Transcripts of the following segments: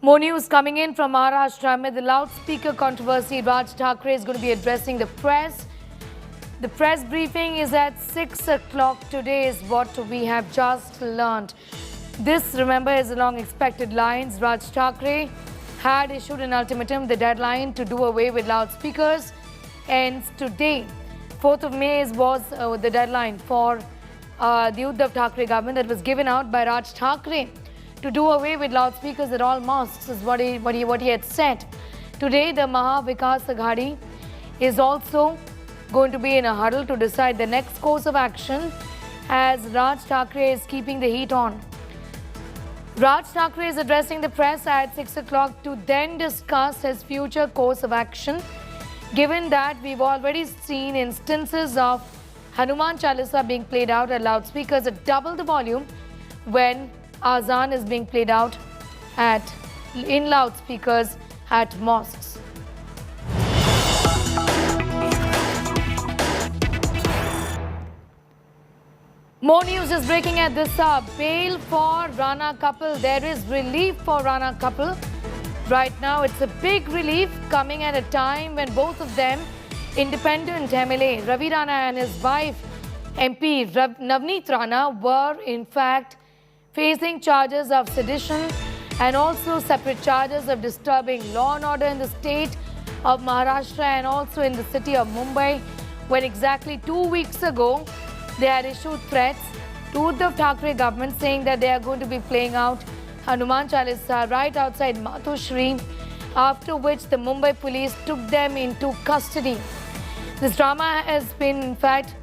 More news coming in from Maharashtra. Amid the loudspeaker controversy, Raj Thackeray is going to be addressing the press. The press briefing is at 6 o'clock today is what we have just learned. This, remember, is along expected lines. Raj Thackeray had issued an ultimatum. The deadline to do away with loudspeakers ends today. 4th of May was the deadline for the Uddhav Thackeray government that was given out by Raj Thackeray to do away with loudspeakers at all mosques, is what he had said. Today, the Maha Vikas Aghadi is also going to be in a huddle to decide the next course of action as Raj Thackeray is keeping the heat on. Raj Thackeray is addressing the press at 6 o'clock to then discuss his future course of action, given that we've already seen instances of Hanuman Chalisa being played out at loudspeakers at double the volume when Azan is being played out in loudspeakers at mosques. More news is breaking at this hour. Bail for Rana couple. There is relief for Rana couple. Right now, it's a big relief coming at a time when both of them, Independent MLA Ravi Rana and his wife MP Navneet Rana, were in fact facing charges of sedition and also separate charges of disturbing law and order in the state of Maharashtra and also in the city of Mumbai, when exactly 2 weeks ago they had issued threats to Uddhav Thackeray government saying that they are going to be playing out Hanuman Chalisa right outside Matushri, after which the Mumbai police took them into custody. This drama has been in fact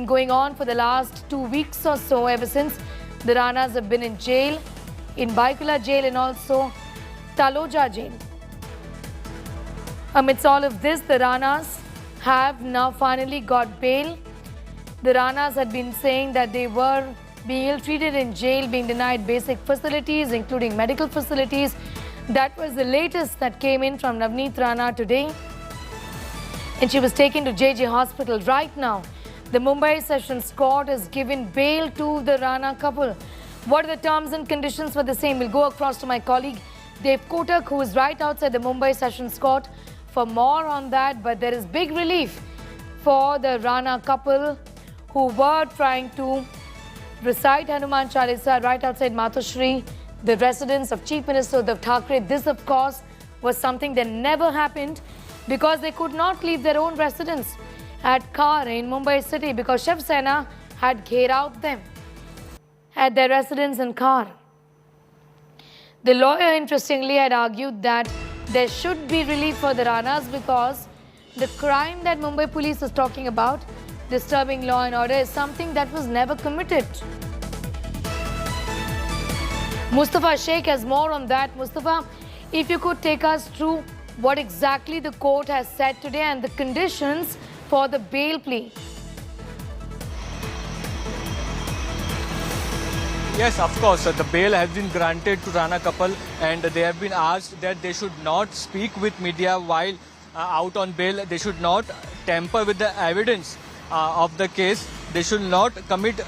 going on for the last 2 weeks or so, ever since the Ranas have been in jail, in Baikula jail and also Taloja jail. Amidst all of this, the Ranas have now finally got bail. The Ranas had been saying that they were being ill-treated in jail, being denied basic facilities, including medical facilities. That was the latest that came in from Navneet Rana today. And she was taken to JJ Hospital. Right now, the Mumbai Sessions Court has given bail to the Rana couple. What are the terms and conditions for the same? We'll go across to my colleague Dev Kotak, who is right outside the Mumbai Sessions Court, for more on that. But there is big relief for the Rana couple who were trying to recite Hanuman Chalisa right outside Matushri, the residence of Chief Minister Uddhav Thackeray. This, of course, was something that never happened because they could not leave their own residence at Khar in Mumbai city because Shiv Sena had ghair out them at their residence in Khar. The lawyer, interestingly, had argued that there should be relief for the Ranas because the crime that Mumbai police is talking about, disturbing law and order, is something that was never committed. Mustafa Sheikh has more on that. Mustafa, if you could take us through what exactly the court has said today and the conditions for the bail plea. Yes, of course. The bail has been granted to Rana couple and they have been asked that they should not speak with media while out on bail. They should not tamper with the evidence of the case. They should not commit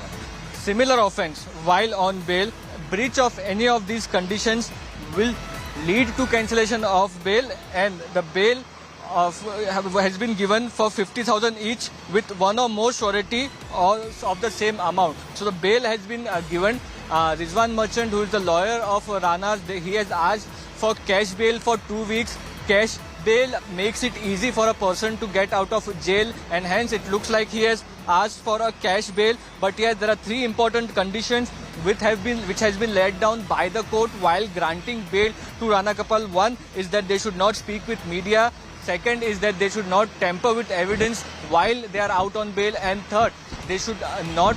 similar offence while on bail. Breach of any of these conditions will lead to cancellation of bail, and the bail has been given for 50,000 each with one or more surety of the same amount. So the bail has been given. Rizwan Merchant, who is the lawyer of Ranas, he has asked for cash bail for 2 weeks. Cash bail makes it easy for a person to get out of jail, and hence it looks like he has asked for a cash bail. But yes, there are 3 important conditions which has been laid down by the court while granting bail to Rana couple. One is that they should not speak with media. Second is that they should not tamper with evidence while they are out on bail. And third, they should not,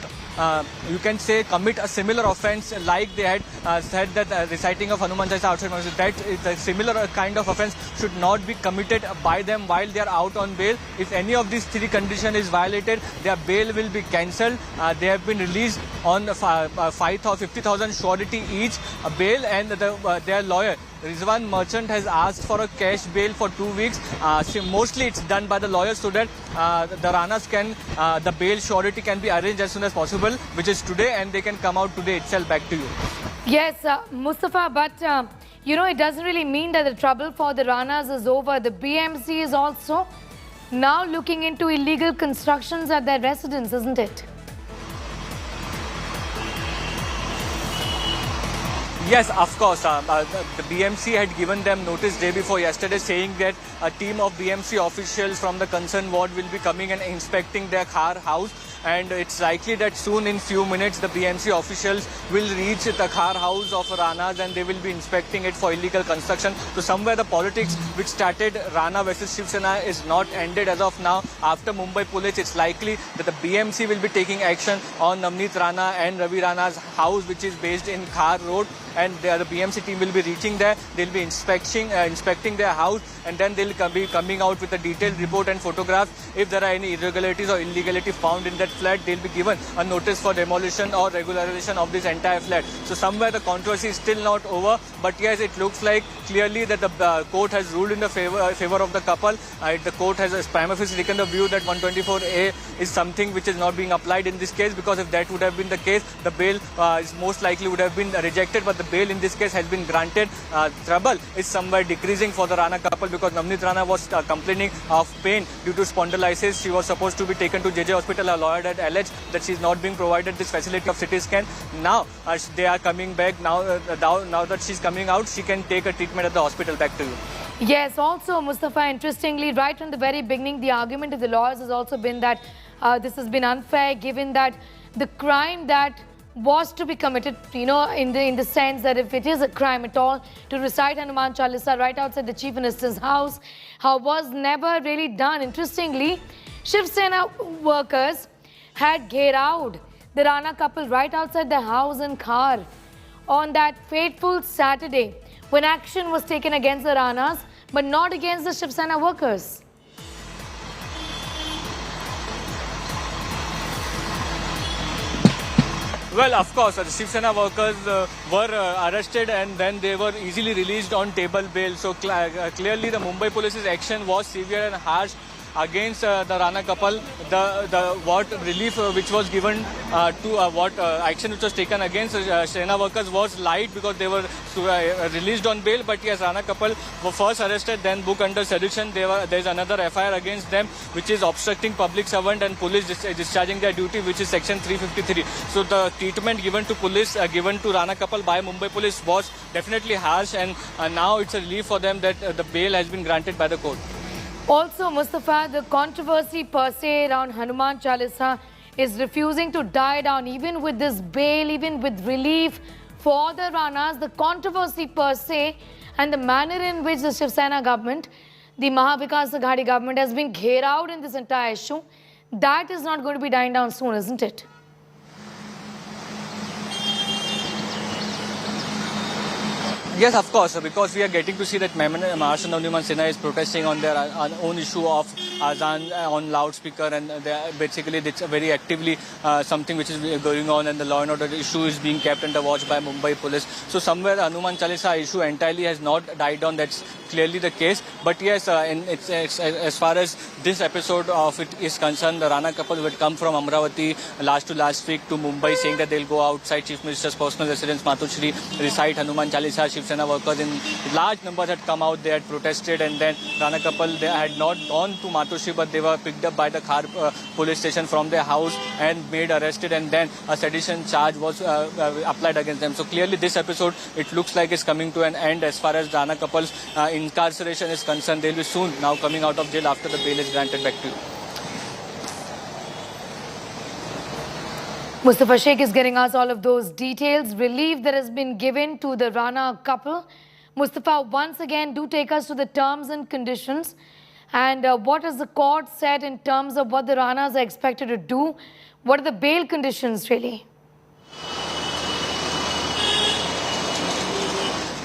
you can say, commit a similar offence like they had said that reciting of Hanuman Chalisa outside Maharashtra. That is a similar kind of offence should not be committed by them while they are out on bail. If any of these 3 conditions is violated, their bail will be cancelled. They have been released on 50,000 surety each bail, and their lawyer Rizwan Merchant has asked for a cash bail for 2 weeks. Mostly it's done by the lawyers so that the Ranas the bail surety can be arranged as soon as possible, which is today, and they can come out today itself. Back to you. Yes, Mustafa, but you know, it doesn't really mean that the trouble for the Ranas is over. The BMC is also now looking into illegal constructions at their residence, isn't it? Yes, of course. The BMC had given them notice day before yesterday saying that a team of BMC officials from the concerned ward will be coming and inspecting their car house. And it's likely that soon in few minutes the BMC officials will reach the car house of Ranas and they will be inspecting it for illegal construction. So somewhere the politics which started Rana versus Shiv Sena is not ended as of now. After Mumbai police, it's likely that the BMC will be taking action on Navneet Rana and Ravi Rana's house, which is based in Khar Road. And the BMC team will be reaching there. They'll be inspecting their house, and then they'll be coming out with a detailed report and photographs. If there are any irregularities or illegality found in that flat, they'll be given a notice for demolition or regularization of this entire flat. So somewhere the controversy is still not over, but yes, it looks like clearly that the court has ruled in the favor of the couple. The court has prima facie taken the view that 124A is something which is not being applied in this case, because if that would have been the case, the bail is most likely would have been rejected, but the bail in this case has been granted. Trouble is somewhere decreasing for the Rana couple, because Navneet Rana was complaining of pain due to spondylitis. She was supposed to be taken to JJ hospital. A lawyer had alleged that she is not being provided this facility of CT scan. Now they are coming back. Now that she's coming out, she can take a treatment at the hospital. Back to you. Yes, also Mustafa, interestingly, right from the very beginning, the argument of the lawyers has also been that this has been unfair, given that the crime that was to be committed, you know, in the sense that if it is a crime at all, to recite Hanuman Chalisa right outside the Chief Minister's house, was never really done. Interestingly, Shiv Sena workers had gherowed the Rana couple right outside their house in Khar on that fateful Saturday, when action was taken against the Ranas, but not against the Shiv Sena workers. Well, of course, the Shiv Sena workers were arrested and then they were easily released on table bail. So clearly the Mumbai police's action was severe and harsh against the Rana couple. What relief which was given action which was taken against Sena workers was light, because they were released on bail. But yes, Rana couple were first arrested, then booked under sedition. There is another FIR against them, which is obstructing public servant and police discharging their duty, which is section 353. So the treatment given to police, given to Rana couple by Mumbai police was definitely harsh, and now it's a relief for them that the bail has been granted by the court. Also, Mustafa, the controversy per se around Hanuman Chalisa is refusing to die down. Even with this bail, even with relief for the Ranas, the controversy per se and the manner in which the Shiv Sena government, the Mahavikas Aghadi government, has been gherowed in this entire issue, that is not going to be dying down soon, isn't it? Yes, of course, because we are getting to see that Maharashtra Hanuman Sena is protesting on their own issue of Azan on loudspeaker, and basically it's very actively something which is going on, and the law and order issue is being kept under watch by Mumbai police. So somewhere Hanuman Chalisa issue entirely has not died down. That's clearly the case. But yes, it's as far as this episode of it is concerned, the Rana couple who had come from Amravati last week to Mumbai, saying that they'll go outside Chief Minister's personal residence, Matushri, recite Hanuman Chalisa. Shiv Sena workers in large numbers had come out, they had protested, and then Rana couple, they had not gone to Matushri, but they were picked up by the Khar police station from their house and made arrested, and then a sedition charge was applied against them. So clearly this episode, it looks like it's coming to an end as far as Rana couple's incarceration is concerned. They'll be soon now coming out of jail after the bail is granted. Back to you. Mustafa Sheikh is getting us all of those details. Relief that has been given to the Rana couple. Mustafa, once again, do take us to the terms and conditions. And what has the court said in terms of what the Ranas are expected to do? What are the bail conditions, really?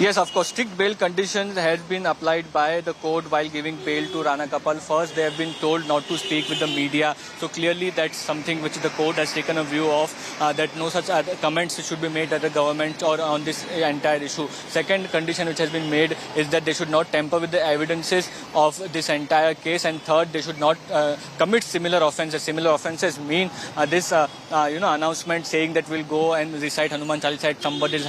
Yes, of course, strict bail conditions has been applied by the court while giving bail to Rana couple. First, they have been told not to speak with the media. So clearly that's something which the court has taken a view of, that no such comments should be made at the government or on this entire issue. Second condition which has been made is that they should not tamper with the evidences of this entire case. And third, they should not commit similar offences. Similar offences mean this announcement saying that we'll go and recite Hanuman Chalisa at somebody's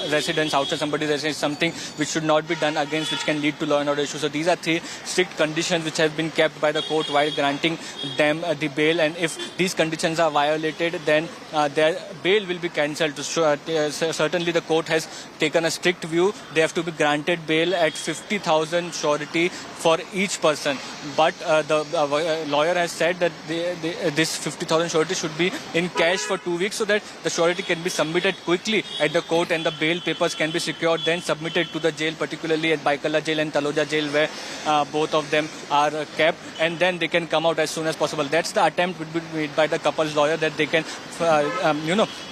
residence, outside somebody's residence. is something which should not be done against, which can lead to law and order issues. So these are three strict conditions which have been kept by the court while granting them the bail, and if these conditions are violated, then their bail will be cancelled. Certainly the court has taken a strict view. They have to be granted bail at 50,000 surety for each person. But the lawyer has said that this 50,000 surety should be in cash for 2 weeks so that the surety can be submitted quickly at the court and the bail papers can be secured, then submitted to the jail, particularly at Baikala jail and Taloja jail, where both of them are kept, and then they can come out as soon as possible. That's the attempt would be made by the couple's lawyer, that they can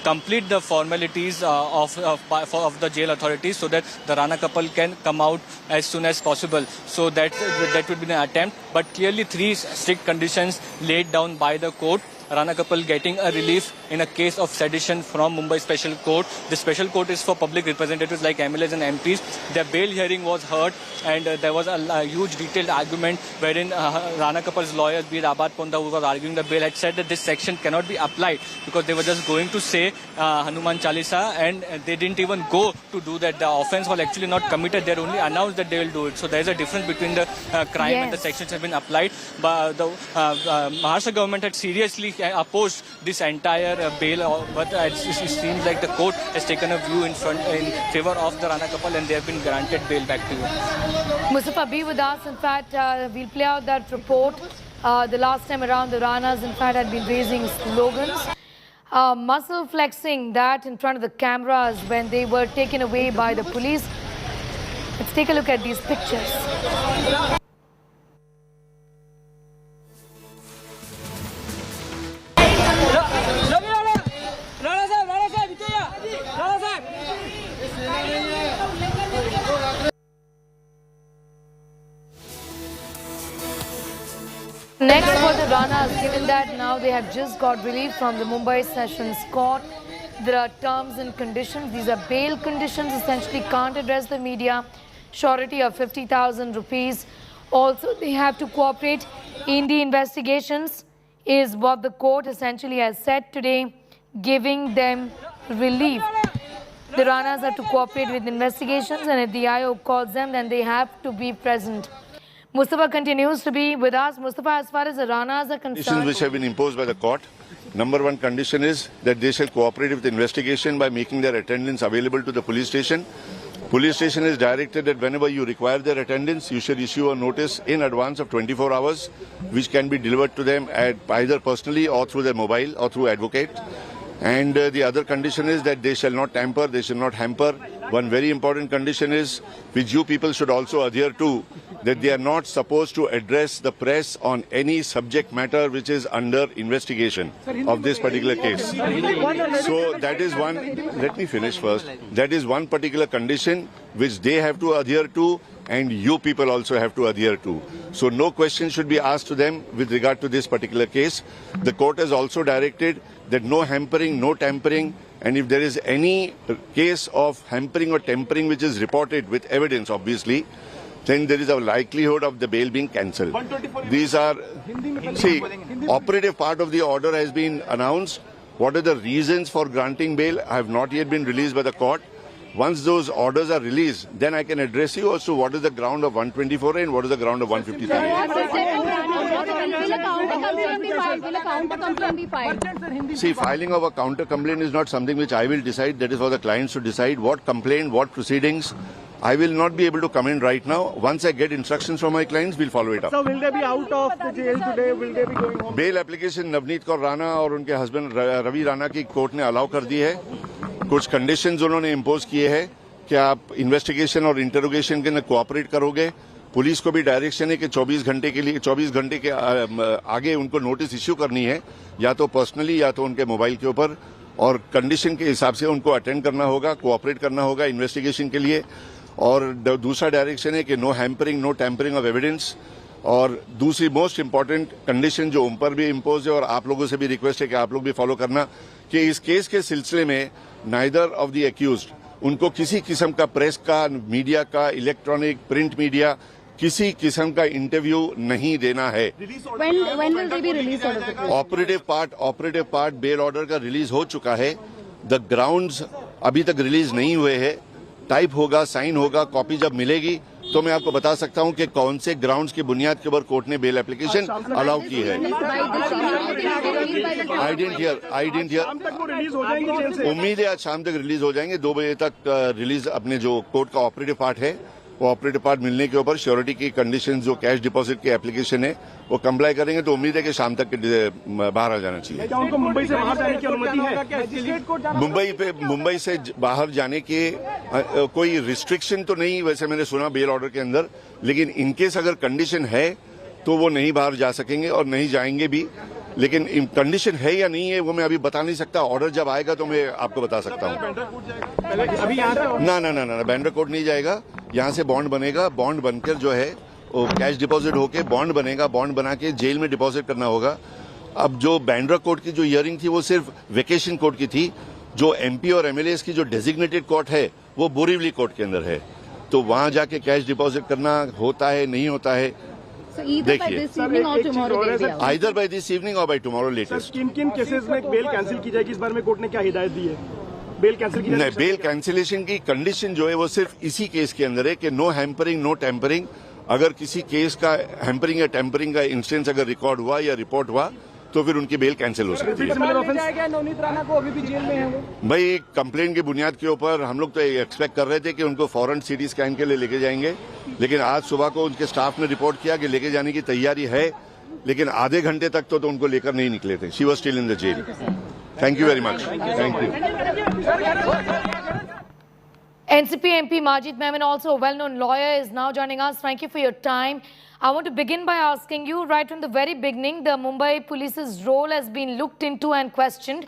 complete the formalities of the jail authorities so that the Rana couple can come out as soon as possible. So that would be an attempt, but clearly three strict conditions laid down by the court. Rana couple getting a relief in a case of sedition from Mumbai Special Court. The Special Court is for public representatives like MLAs and MPs. Their bail hearing was heard, and there was a huge detailed argument wherein Rana couple's lawyer, B. Rabat Ponda, who was arguing the bail, had said that this section cannot be applied because they were just going to say Hanuman Chalisa, and they didn't even go to do that. The offence was actually not committed. They only announced that they will do it. So there is a difference between the crime and the sections have been applied. But the Maharashtra government had seriously opposed this entire bail, but it seems like the court has taken a view in favor of the Rana couple, and they have been granted bail. Back to you. Mustafa, be with us. In fact, we'll play out that report. The last time around, the Ranas, in fact, had been raising slogans, muscle flexing that in front of the cameras when they were taken away by the police. Let's take a look at these pictures. Next for the Ranas, given that now they have just got relief from the Mumbai Sessions Court, there are terms and conditions. These are bail conditions, essentially can't address the media, surety of 50,000 rupees. Also, they have to cooperate in the investigations, is what the court essentially has said today, giving them relief. The Ranas have to cooperate with investigations, and if the IO calls them, then they have to be present. Mustafa continues to be with us. Mustafa, as far as the Ranas are concerned, conditions which have been imposed by the court. Number one condition is that they shall cooperate with the investigation by making their attendance available to the police station. Police station is directed that whenever you require their attendance, you should issue a notice in advance of 24 hours, which can be delivered to them either personally or through their mobile or through advocate. And the other condition is that they shall not tamper, they shall not hamper. One very important condition is, which you people should also adhere to, that they are not supposed to address the press on any subject matter which is under investigation of this particular case. So that is one, let me finish first. That is one particular condition which they have to adhere to, and you people also have to adhere to. So no question should be asked to them with regard to this particular case. The court has also directed that no hampering, no tampering, and if there is any case of hampering or tampering which is reported with evidence, obviously, then there is a likelihood of the bail being cancelled. These are, see, operative part of the order has been announced. What are the reasons for granting bail have not yet been released by the court. Once those orders are released, then I can address you as to what is the ground of 124 and what is the ground of 153. See, filing of a counter complaint is not something which I will decide. That is for the clients to decide what complaint, what proceedings. I will not be able to comment right now. Once I get instructions from my clients, we'll follow it up. So will they be out of the jail today? Will they be going home? Bail application Navneet Rana और उनके husband Ravi Rana की court ने allow कर दी है. कुछ conditions उन्होंने impose किए हैं कि आप इन्वेस्टिगेशन और इंटरोगेशन के अंदर कोऑपरेट करोगे. पुलिस को भी डायरेक्शन है कि 24 घंटे के लिए 24 घंटे के आगे उनको नोटिस इश्यू करनी है, या तो पर्सनली या तो उनके मोबाइल के ऊपर, और कंडीशन के हिसाब से उनको अटेंड करना होगा, कोऑपरेट करना होगा इन्वेस्टिगेशन के लिए. और दूसरा डायरेक्शन है कि no hampering, no tampering of evidence. और दूसरी मोस्ट इंपॉर्टेंट कंडीशन जो उन पर भी इम्पोज है और आप लोगों से भी रिक्वेस्ट है कि आप लोग भी फॉलो करना, कि इस केस के सिलसिले में नाइदर ऑफ द एक्यूज्ड उनको किसी किस्म का प्रेस का, मीडिया का, इलेक्ट्रॉनिक प्रिंट मीडिया, किसी किस्म का इंटरव्यू नहीं देना है. ऑपरेटिव पार्ट बेल ऑर्डर का रिलीज हो चुका है. द ग्राउंड्स अभी तक रिलीज नहीं हुए हैं. टाइप होगा, साइन होगा, कॉपी जब मिलेगी तो मैं आपको बता सकता हूं कि कौन से ग्राउंड्स की बुनियाद के ऊपर कोर्ट ने बेल एप्लीकेशन अलाउ की है। आई डेंट हियर। उम्मीद है आज शाम तक रिलीज हो जाएंगे। 2 बजे तक रिलीज अपने जो कोर्ट का ऑपरेटिव पार्ट है वो ऑपरेटिव पार्ट मिलने के ऊपर श्योरिटी की कंडीशन जो कैश डिपॉजिट की एप्लीकेशन है वो कंप्लाई करेंगे, तो उम्मीद है कि शाम तक बाहर आ जाना चाहिए। क्या उनको मुंबई से बाहर जाने की अनुमति है? मुंबई से बाहर जाने के कोई रिस्ट्रिक्शन तो नहीं, वैसे मैंने सुना बेल ऑर्डर के अंदर, लेकिन इनकेस अगर कंडीशन है तो वो नहीं बाहर जा सकेंगे और नहीं जाएंगे भी। लेकिन कंडीशन है या नहीं है वो मैं अभी बता नहीं सकता। ऑर्डर जब आएगा तो मैं आपको बता सकता हूँ। ना, बैंड्रा कोर्ट नहीं जाएगा। यहाँ से बॉन्ड बनेगा, बॉन्ड बनकर जो है वो कैश डिपॉजिट होके बॉन्ड बनेगा, बॉन्ड बना के जेल में डिपॉजिट करना होगा। अब जो बैंड्रा कोर्ट की जो हियरिंग थी वो सिर्फ वेकेशन कोर्ट की थी। जो एमपी और एमएलएस की जो डेजिग्नेटेड कोर्ट है वो बोरीवली कोर्ट के अंदर है, तो वहां जाके कैश डिपॉजिट करना होता है नहीं होता है देखिए। आइदर बाय दिस इवनिंग और बाय टुमारो लेटेस्ट। किन केसेस में बेल कैंसिल की जाएगी इस बारे में कोर्ट ने क्या हिदायत दी है? बेल कैंसिल की नहीं, बेल कैंसिलेशन की कंडीशन जो है वो सिर्फ इसी केस के अंदर है कि नो हैम्परिंग नो टेम्परिंग। अगर किसी केस का हैम्परिंग या टेम्परिंग का इंस्टेंस अगर रिकॉर्ड हुआ या रिपोर्ट हुआ तो फिर उनकी बेल कैंसिल हो सकती है। नवनीत राणा को अभी भी जेल में है वो? भाई कंप्लेंट की बुनियाद के ऊपर हम लोग तो एक्सपेक्ट कर रहे थे कि उनको फौरन सीटी स्कैन के लिए लेके जाएंगे, लेकिन आज सुबह को उनके स्टाफ ने रिपोर्ट किया कि लेके जाने की तैयारी है, लेकिन आधे घंटे तक तो उनको लेकर नहीं निकले थे। She was still in the jail. Thank you very much. Thank you. NCP MP Majid Memon, also a well-known lawyer, is now joining us. Thank you for your time. I want to begin by asking you, right from the very beginning, the Mumbai police's role has been looked into and questioned.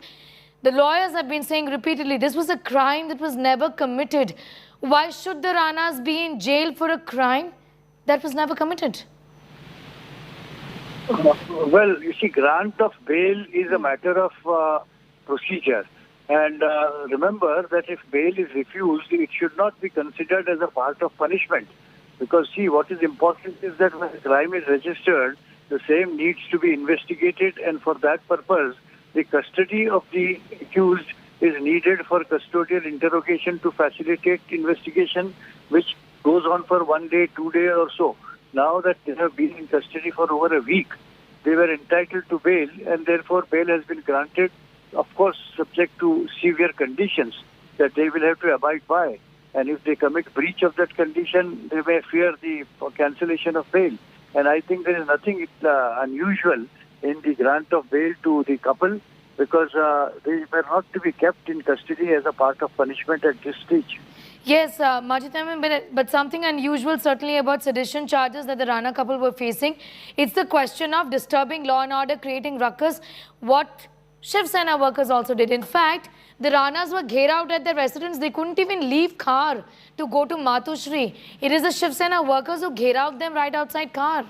The lawyers have been saying repeatedly, this was a crime that was never committed. Why should the Ranas be in jail for a crime that was never committed? Well, you see, grant of bail is a matter of procedure. And remember that if bail is refused, it should not be considered as a part of punishment. Because, see, what is important is that when a crime is registered, the same needs to be investigated, and for that purpose, the custody of the accused is needed for custodial interrogation to facilitate investigation, which goes on for 1 day, 2 days or so. Now that they have been in custody for over a week, they were entitled to bail, and therefore bail has been granted, of course, subject to severe conditions that they will have to abide by. And if they commit breach of that condition, they may fear the cancellation of bail. And I think there is nothing unusual in the grant of bail to the couple, because they were not to be kept in custody as a part of punishment at this stage. Yes, Majid, but something unusual certainly about sedition charges that the Rana couple were facing. It's the question of disturbing law and order, creating ruckus, what Shiv Sena workers also did. In fact, the Ranas were ghered out at their residence. They couldn't even leave car to go to Matushri. It is the Shiv Sena workers who ghered out them right outside car.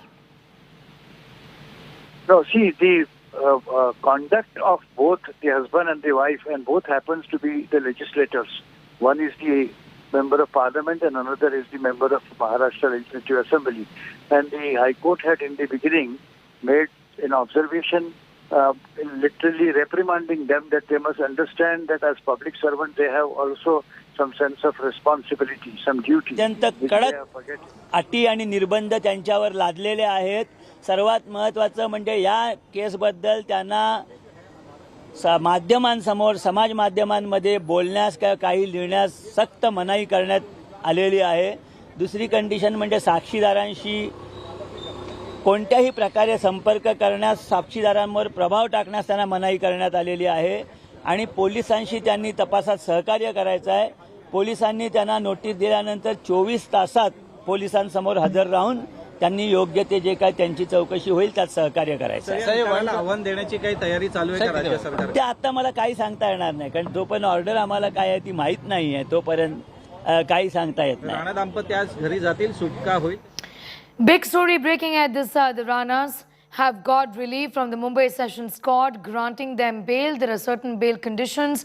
No, see, the conduct of both the husband and the wife, and both happens to be the legislators. One is the Member of Parliament and another is the Member of Maharashtra Legislative Assembly. And the High Court had in the beginning made an observation literally reprimanding them that they must understand that as public servants they have also some sense of responsibility, some duty. कडक अटी आणि निर्बंध त्यांच्यावर लादलेले आहेत. सर्वात महत्त्वाचं म्हणजे या केसबद्दल त्यांना माध्यमांसमोर समाज माध्यमांमध्ये बोलण्यास काही लिहिण्यास सक्त मनाई करण्यात आलेली आहे. दुसरी कंडिशन म्हणजे साक्षीदारांशी कोणत्याही प्रकारे संपर्क करण्यास, साक्षीदारांवर प्रभाव टाकण्यास त्यांना मनाई करण्यात आलेली आहे. आणि पोलिसांशी त्यांनी तपासात सहकार्य करायचं आहे. पोलिसांनी त्यांना नोटीस दिल्यानंतर 24 तासात पोलिसांसमोर हजर राहून त्यांनी योग्य ते जे काय त्यांची चौकशी होईल त्यात सहकार्य करायचं आहे. आव्हान देण्याची काही तयारी चालू आहे का राज्य सरकार? ते आता मला काही सांगता येणार नाही, कारण जोपर्यंत ऑर्डर आम्हाला काय आहे ती माहीत नाही आहे तोपर्यंत काही सांगता येत नाही. राणा दाम्पत्य आज घरी जातील, सुटका होईल. Big story breaking at this side. The Ranas have got relief from the Mumbai Sessions Court, granting them bail. There are certain bail conditions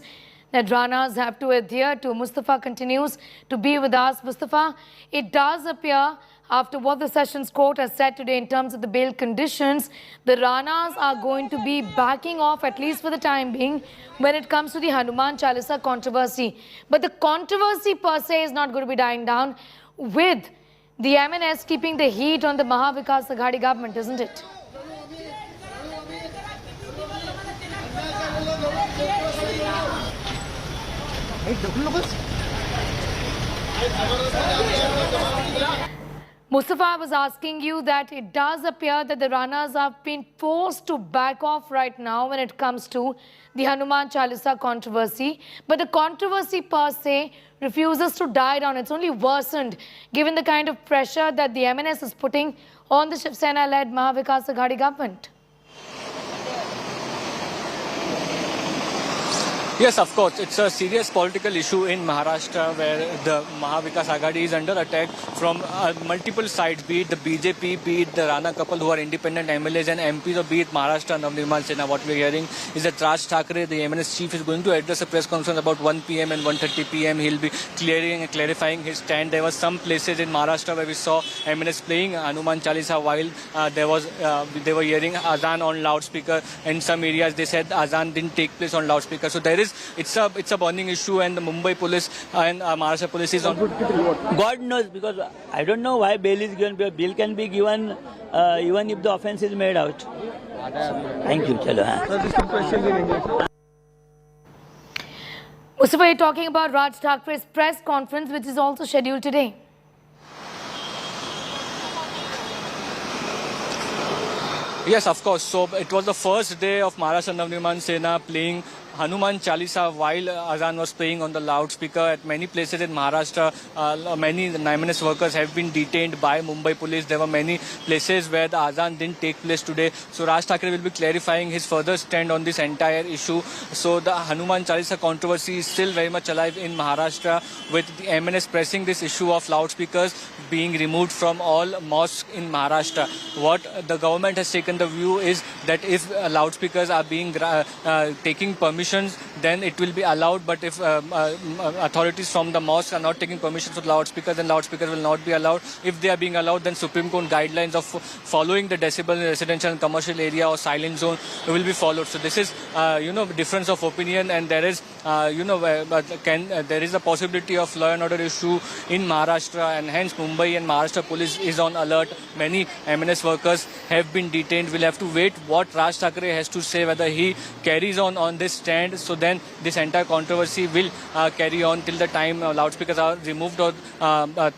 that Ranas have to adhere to. Mustafa continues to be with us. Mustafa, it does appear, after what the Sessions Court has said today in terms of the bail conditions, the Ranas are going to be backing off, at least for the time being, when it comes to the Hanuman Chalisa controversy. But the controversy per se is not going to be dying down, with the MNS keeping the heat on the Mahavikas Aghadi government, isn't it? Mustafa, I was asking you that it does appear that the Ranas have been forced to back off right now when it comes to the Hanuman Chalisa controversy. But the controversy per se refuses to die down. It's only worsened given the kind of pressure that the MNS is putting on the Shiv Sena-led Mahavikas Aghadi government. Yes, of course. It's a serious political issue in Maharashtra where the Mahavikas Aghadi is under attack from multiple sides, be it the BJP, be it the Rana couple who are independent MLAs and MPs, or be it Maharashtra and Navneet Rana. What we are hearing is that Raj Thackeray, the MNS chief, is going to address a press conference about 1 p.m. and 1:30 p.m. He'll be clearing and clarifying his stand. There were some places in Maharashtra where we saw MNS playing Hanuman Chalisa while they were hearing Azan on loudspeaker. In some areas, they said Azan didn't take place on loudspeaker. So it's a burning issue, and the Mumbai police and Maharashtra police is on. God knows, because I don't know why bail is given. Bail can be given even if the offence is made out. Thank you. Chalo. Mustafa, you're talking about Raj Thackeray's press conference, which is also scheduled today. Yes, of course. So it was the first day of Maharashtra Navneet Rana playing Hanuman Chalisa while Azan was playing on the loudspeaker. At many places in Maharashtra, many MNS workers have been detained by Mumbai police. There were many places where the Azan didn't take place today. So Raj Thackeray will be clarifying his further stand on this entire issue. So the Hanuman Chalisa controversy is still very much alive in Maharashtra, with the MNS pressing this issue of loudspeakers being removed from all mosques in Maharashtra. What the government has taken the view is that if loudspeakers are being taking permission, then it will be allowed. But if authorities from the mosque are not taking permission for loudspeakers, then loudspeakers will not be allowed. If they are being allowed, then Supreme Court guidelines of following the decibel in residential and commercial area or silent zone will be followed. So this is difference of opinion, and there is there is a possibility of law and order issue in Maharashtra, and hence Mumbai and Maharashtra police is on alert. Many MNS workers have been detained. We'll have to wait what Raj Thackeray has to say, whether he carries on this stand. So then this entire controversy will carry on till the time loudspeakers are removed, or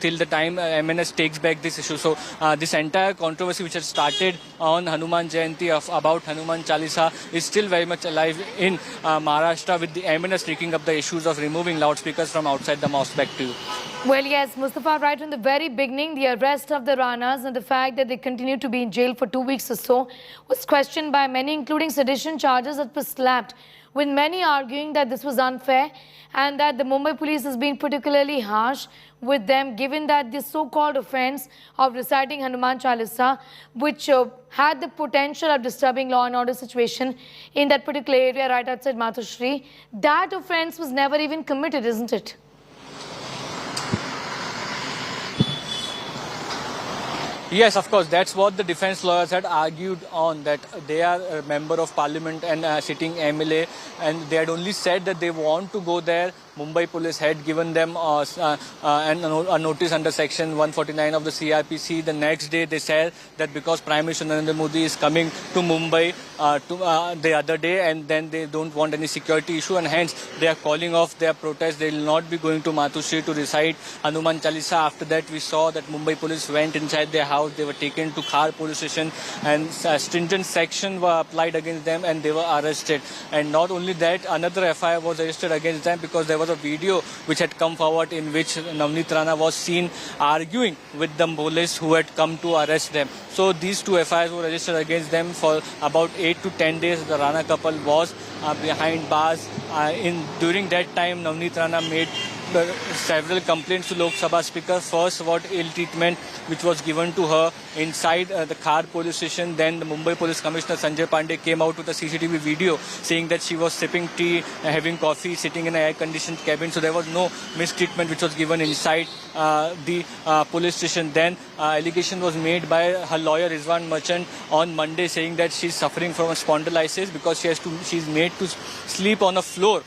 till the time MNS takes back this issue. So this entire controversy, which has started on Hanuman Jayanti about Hanuman Chalisa, is still very much alive in Maharashtra, with the MNS taking up the issues of removing loudspeakers from outside the mosque. Back to you. Well, yes, Mustafa, right from the very beginning, the arrest of the Ranas and the fact that they continue to be in jail for 2 weeks or so was questioned by many, including sedition charges that were slapped, with many arguing that this was unfair and that the Mumbai police has been particularly harsh with them, given that this so-called offence of reciting Hanuman Chalisa, which had the potential of disturbing law and order situation in that particular area right outside Mathushri, that offence was never even committed, isn't it? Yes, of course. That's what the defense lawyers had argued on, that they are a member of parliament and sitting MLA, and they had only said that they want to go there. Mumbai police had given them a notice under section 149 of the CRPC. The next day they said that because Prime Minister Narendra Modi is coming to Mumbai the other day, and then they don't want any security issue, and hence they are calling off their protest. They will not be going to Mathushri to recite Hanuman Chalisa. After that, we saw that Mumbai police went inside their house. They were taken to Khar police station, and stringent section were applied against them, and they were arrested. And not only that, another FIR was registered against them, because there was a video which had come forward in which Navneet Rana was seen arguing with the police who had come to arrest them. So these two FIRs were registered against them. For about 8 to 10 days, the Rana couple was behind bars. During that time, Navneet Rana made several complaints to Lok Sabha Speaker. First, what ill treatment which was given to her inside the Khar police station. Then the Mumbai Police Commissioner Sanjay Pandey came out with a CCTV video saying that she was sipping tea, having coffee, sitting in an air-conditioned cabin. So there was no mistreatment which was given inside the police station. Then allegation was made by her lawyer Rizwan Merchant on Monday saying that she's suffering from a spondylitis because she's made to sleep on a floor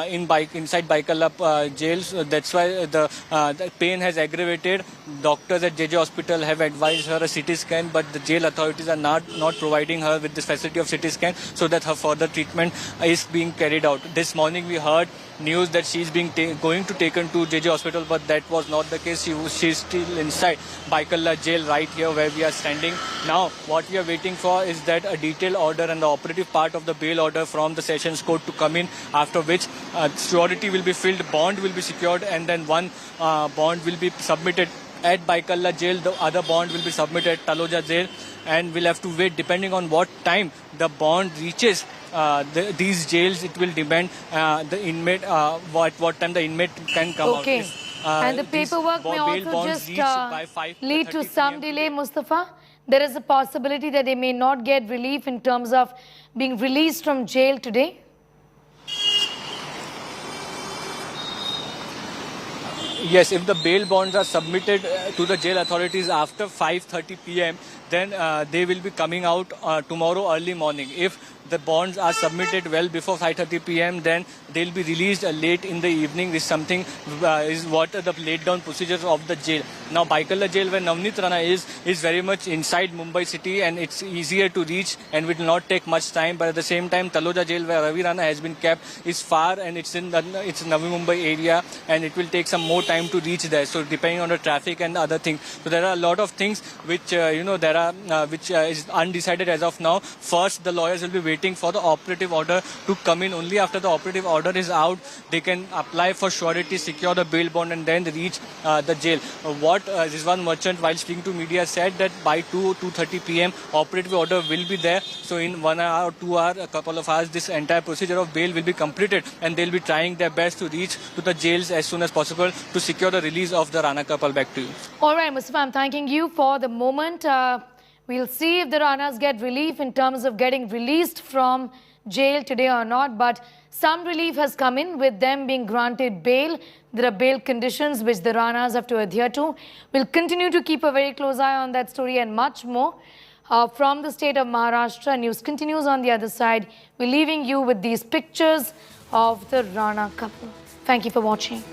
inside Baikalla jail. So that's why the pain has aggravated. Doctors at JJ Hospital have advised her a CT scan, but the jail authorities are not providing her with this facility of CT scan so that her further treatment is being carried out. This morning we heard news that she's being going to taken to JJ Hospital, but that was not the case. She's still inside Baikalla jail right here where we are standing. Now what we are waiting for is that a detailed order and the operative part of the bail order from the Sessions Court to come in, after which surety will be filled, bond will be secured, and then one bond will be submitted at Baikalla jail, the other bond will be submitted at Taloja jail, and we'll have to wait depending on what time the bond reaches these jails. It will depend the inmate what time the inmate can come out. Okay. And the paperwork may also just lead to some delay, Mustafa. There is a possibility that they may not get relief in terms of being released from jail today. Yes, if the bail bonds are submitted to the jail authorities after 5:30 p.m., then they will be coming out tomorrow early morning. If the bonds are submitted well before 5:30 p.m., then they'll be released late in the evening. This something is what the laid down procedures of the jail. Now, Baikalla jail, where Navneet Rana is very much inside Mumbai city, and it's easier to reach and will not take much time. But at the same time, Taloja jail, where Ravi Rana has been kept, is far, and it's in Navi Mumbai area, and it will take some more time to reach there. So depending on the traffic and other things, so there are a lot of things which which is undecided as of now. First, the lawyers will be waiting for the operative order to come in. Only after the operative order is out, they can apply for surety, secure the bail bond, and then reach the jail. What Rizwan Merchant, while speaking to media, said that by 2:30 p.m. operative order will be there. So in 1 hour or 2 hours, a couple of hours, this entire procedure of bail will be completed, and they'll be trying their best to reach to the jails as soon as possible to secure the release of the Rana couple. Back to you. All right, Mustafa, I'm thanking you for the moment. We'll see if the Ranas get relief in terms of getting released from jail today or not. But some relief has come in with them being granted bail. There are bail conditions which the Ranas have to adhere to. We'll continue to keep a very close eye on that story and much more. From the state of Maharashtra, news continues on the other side. We're leaving you with these pictures of the Rana couple. Thank you for watching.